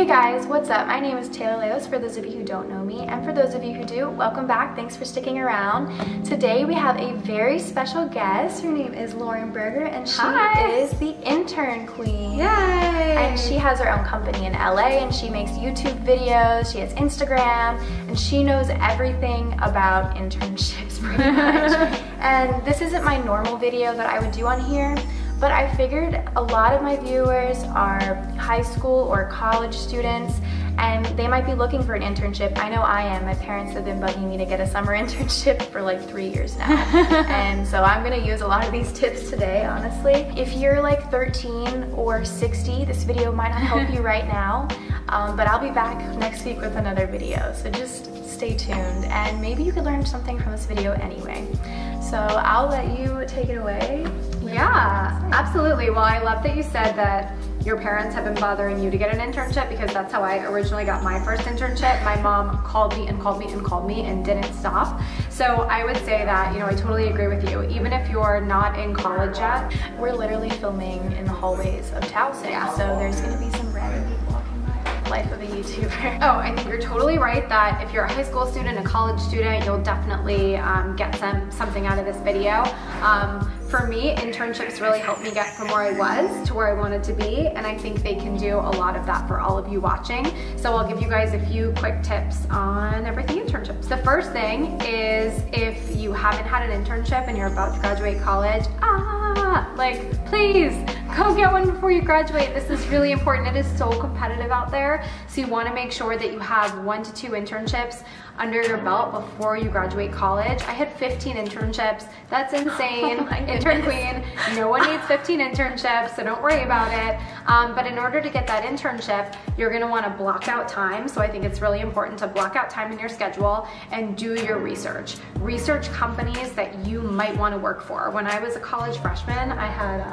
Hey guys, what's up? My name is Laios for those of you who don't know me, and for those of you who do, welcome back. Thanks for sticking around. Today we have a very special guest. Her name is Lauren Berger, and she is the Intern Queen. Yay! And she has her own company in LA, and she makes YouTube videos, she has Instagram, and she knows everything about internships pretty much. And this isn't my normal video that I would do on here, but I figured a lot of my viewers are high school or college students, and they might be looking for an internship. I know I am. My parents have been bugging me to get a summer internship for like 3 years now. And so I'm gonna use a lot of these tips today, honestly. If you're like 13 or 60, this video might not help you right now, but I'll be back next week with another video. So just stay tuned, and maybe you could learn something from this video anyway. So I'll let you take it away. Yeah, absolutely. Well, I love that you said that your parents have been bothering you to get an internship, because that's how I originally got my first internship. My mom called me and called me and called me and didn't stop. So I would say that, you know, I totally agree with you. Even if you're not in college yet. We're literally filming in the hallways of Towson, so there's gonna be some random people walking by. Life of a YouTuber. Oh, I think you're totally right that if you're a high school student, a college student, you'll definitely get something out of this video. For me, internships really helped me get from where I was to where I wanted to be, and I think they can do a lot of that for all of you watching. So I'll give you guys a few quick tips on everything internships. The first thing is, if you haven't had an internship and you're about to graduate college, like, please go get one before you graduate. This is really important. It is so competitive out there, so you want to make sure that you have 1 to 2 internships under your belt before you graduate college. I had 15 internships. That's insane. Oh, Intern Queen. No one needs 15 internships, so don't worry about it. But in order to get that internship, you're gonna wanna block out time. So I think it's really important to block out time in your schedule and do your research. Research companies that you might wanna work for. When I was a college freshman, I had,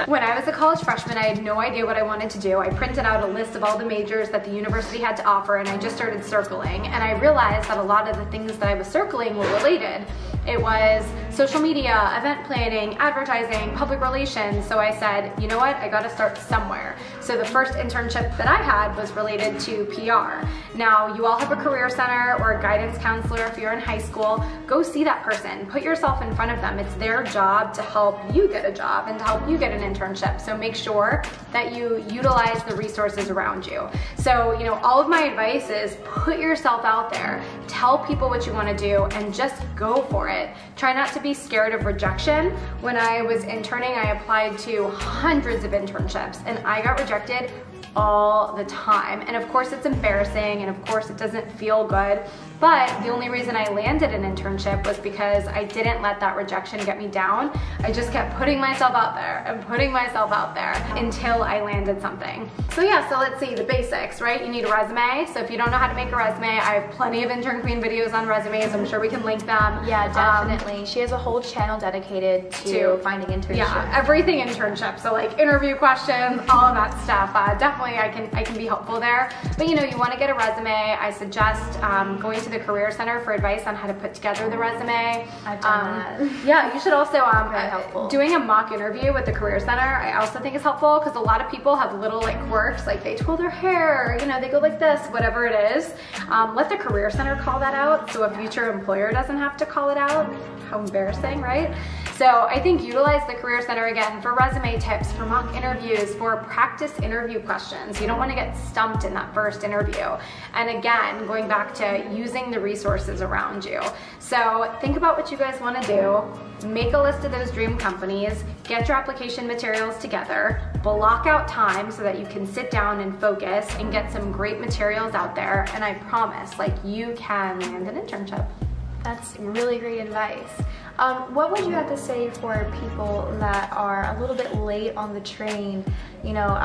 When I was a college freshman, I had no idea what I wanted to do. I printed out a list of all the majors that the university had to offer, and I just started circling. And I realized that a lot of the things that I was circling were related. It was social media, event planning, advertising, public relations. So I said, you know what, I gotta start somewhere. So the first internship that I had was related to PR. Now, you all have a career center or a guidance counselor if you're in high school. Go see that person. Put yourself in front of them. It's their job to help you get a job and to help you get an internship. So make sure that you utilize the resources around you. So, you know, all of my advice is put yourself out there. Tell people what you want to do and just go for it. Try not to be scared of rejection. When I was interning, I applied to hundreds of internships, and I got rejected all the time. And of course it's embarrassing, and of course it doesn't feel good, but the only reason I landed an internship was because I didn't let that rejection get me down. I just kept putting myself out there and putting myself out there until I landed something. So yeah, so let's see the basics, right? You need a resume. So if you don't know how to make a resume, I have plenty of Intern Queen videos on resumes. I'm sure we can link them. Yeah, definitely. She has a whole channel dedicated to finding internships. Yeah, everything internship. So like interview questions, all of that stuff. Definitely I can be helpful there. But you know, you want to get a resume. I suggest going to the Career Center for advice on how to put together the resume. I've done that. Yeah, you should also very helpful. Doing a mock interview with the Career Center, I also think is helpful, because a lot of people have little like quirks, like they twirl their hair, you know, they go like this, whatever it is. Let the Career Center call that out, so a future employer doesn't have to call it out. How embarrassing, right? So I think utilize the Career Center again for resume tips, for mock interviews, for practice interview questions. You don't want to get stumped in that first interview. And again, going back to using the resources around you. So think about what you guys want to do, make a list of those dream companies, get your application materials together, block out time so that you can sit down and focus and get some great materials out there. And I promise, like, you can land an internship. That's really great advice. What would you have to say for people that are a little bit late on the train? You know,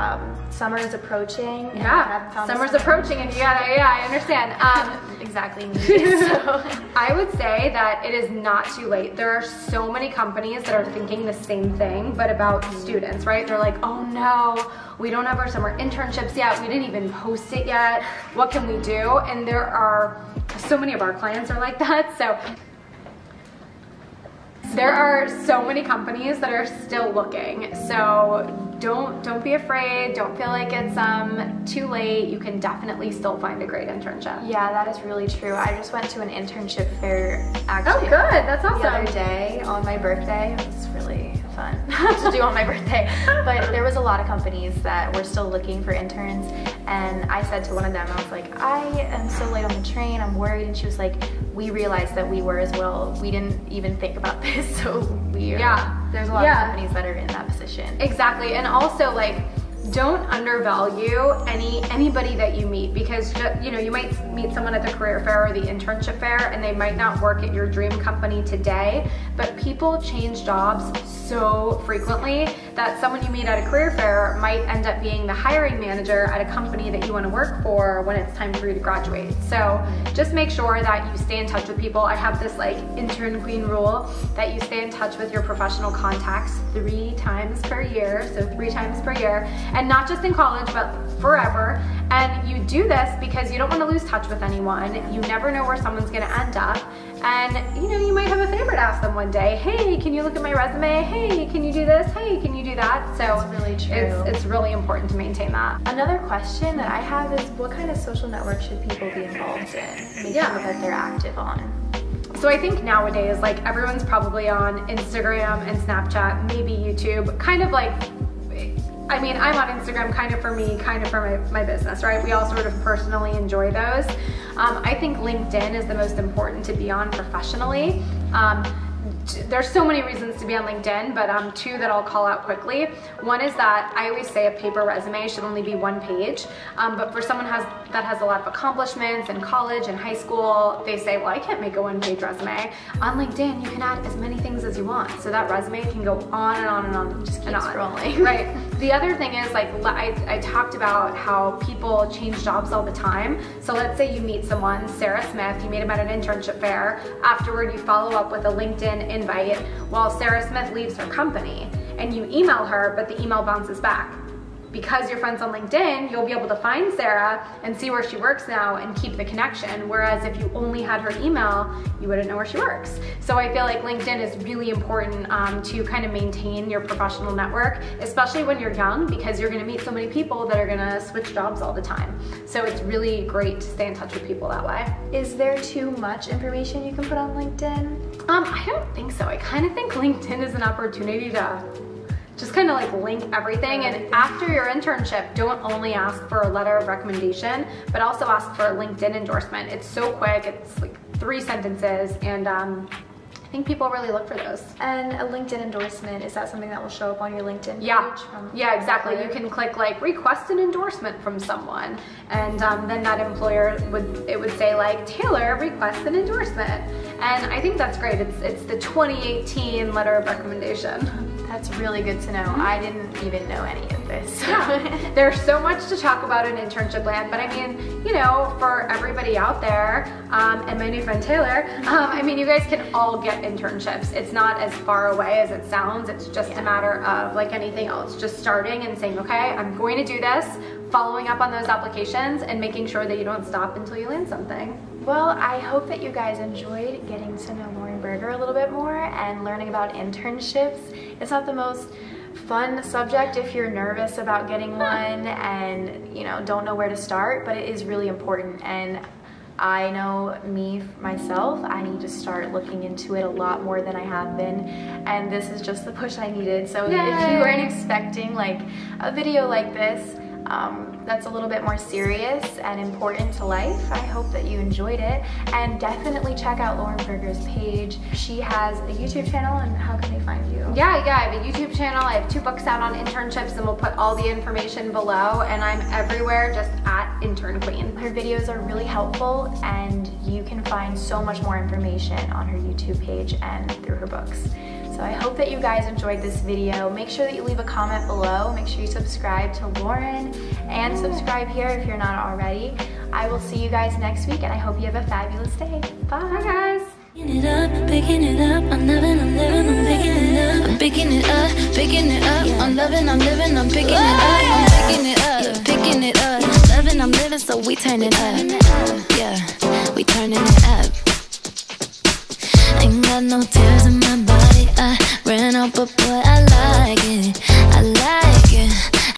summer is approaching. And yeah, summer's approaching, and you gotta, yeah, I understand. Exactly me. So. I would say that it is not too late. There are so many companies that are thinking the same thing, but about students, right? They're like, oh no, we don't have our summer internships yet. We didn't even post it yet. What can we do? And there are so many of our clients are like that. So there are so many companies that are still looking. So don't be afraid. Don't feel like it's too late. You can definitely still find a great internship. Yeah, that is really true. I just went to an internship fair actually. Oh, good. That's awesome. The other day on my birthday. It was really fun to do on my birthday. But there was a lot of companies that were still looking for interns, and I said to one of them, I was like, I am so late on the train, I'm worried. And she was like, we realized that we were as well. We didn't even think about this, so we are. There's a lot of companies that are in that position. Exactly. And also, like, don't undervalue anybody that you meet, because you know, you might meet someone at the career fair or the internship fair and they might not work at your dream company today, but people change jobs so frequently that someone you meet at a career fair might end up being the hiring manager at a company that you want to work for when it's time for you to graduate. So just make sure that you stay in touch with people. I have this like Intern Queen rule that you stay in touch with your professional contacts 3 times per year, so 3 times per year. And not just in college, but forever. And you do this because you don't want to lose touch with anyone. You never know where someone's going to end up. And you know, you might have a favor to ask them one day. Hey, can you look at my resume? Hey, can you do this? Hey, can you do that? So that's really true. It's really important to maintain that. Another question that I have is, what kind of social networks should people be involved in? Make sure that they're active on. So I think nowadays, like, everyone's probably on Instagram and Snapchat, maybe YouTube, kind of like, I mean, I'm on Instagram kind of for me, kind of for my business, right? We all sort of personally enjoy those. I think LinkedIn is the most important to be on professionally. There's so many reasons to be on LinkedIn, but 2 that I'll call out quickly. One is that I always say a paper resume should only be 1 page, but for someone that has a lot of accomplishments in college and high school, they say, well, I can't make a 1-page resume. On LinkedIn, you can add as many things as you want, so that resume can go on and on and on. Just keep scrolling. Right. The other thing is, like, I talked about how people change jobs all the time. So let's say you meet someone, Sarah Smith, you meet him at an internship fair. Afterward, you follow up with a LinkedIn invite while Sarah Smith leaves her company, and you email her, but the email bounces back. Because you're friends on LinkedIn, you'll be able to find Sarah and see where she works now and keep the connection. Whereas if you only had her email, you wouldn't know where she works. So I feel like LinkedIn is really important to kind of maintain your professional network, especially when you're young, because you're gonna meet so many people that are gonna switch jobs all the time. So it's really great to stay in touch with people that way. Is there too much information you can put on LinkedIn? I don't think so. I kind of think LinkedIn is an opportunity to just kind of like link everything. And after your internship, don't only ask for a letter of recommendation, but also ask for a LinkedIn endorsement. It's so quick, it's like 3 sentences, and I think people really look for those. And a LinkedIn endorsement, is that something that will show up on your LinkedIn page? Yeah, exactly. You can click like request an endorsement from someone, and then that employer would say like, Taylor, request an endorsement. And I think that's great. It's the 2018 letter of recommendation. That's really good to know. I didn't even know any of this. Yeah. There's so much to talk about in internship land, but I mean, you know, for everybody out there, and my new friend Taylor, I mean, you guys can all get internships. It's not as far away as it sounds. It's just a matter of, like anything else, just starting and saying, okay, I'm going to do this, following up on those applications, and making sure that you don't stop until you land something. Well, I hope that you guys enjoyed getting to know Lauren Berger a little bit more and learning about internships. It's not the most fun subject if you're nervous about getting one and, you know, don't know where to start, but it is really important. And I know myself, I need to start looking into it a lot more than I have been, and this is just the push I needed. So if you weren't expecting like a video like this, that's a little bit more serious and important to life, I hope that you enjoyed it. And definitely check out Lauren Berger's page. She has a YouTube channel, and how can they find you? Yeah, I have a YouTube channel. I have 2 books out on internships, and we'll put all the information below. And I'm everywhere just at Intern Queen. Her videos are really helpful, and you can find so much more information on her YouTube page and through her books. So I hope that you guys enjoyed this video. Make sure that you leave a comment below. Make sure you subscribe to Lauren and subscribe here if you're not already. I will see you guys next week, and I hope you have a fabulous day. Bye, guys. Picking it up, I'm loving, I'm living, I'm picking it up. I'm picking it up, picking it up. I'm loving, I'm living, I'm picking it up. I'm picking it up, yeah, picking it up. Loving, I'm living, so we turn it up. Yeah, we turning it up. Ain't got no tears in my body. I ran out, but boy, I like it. I like it.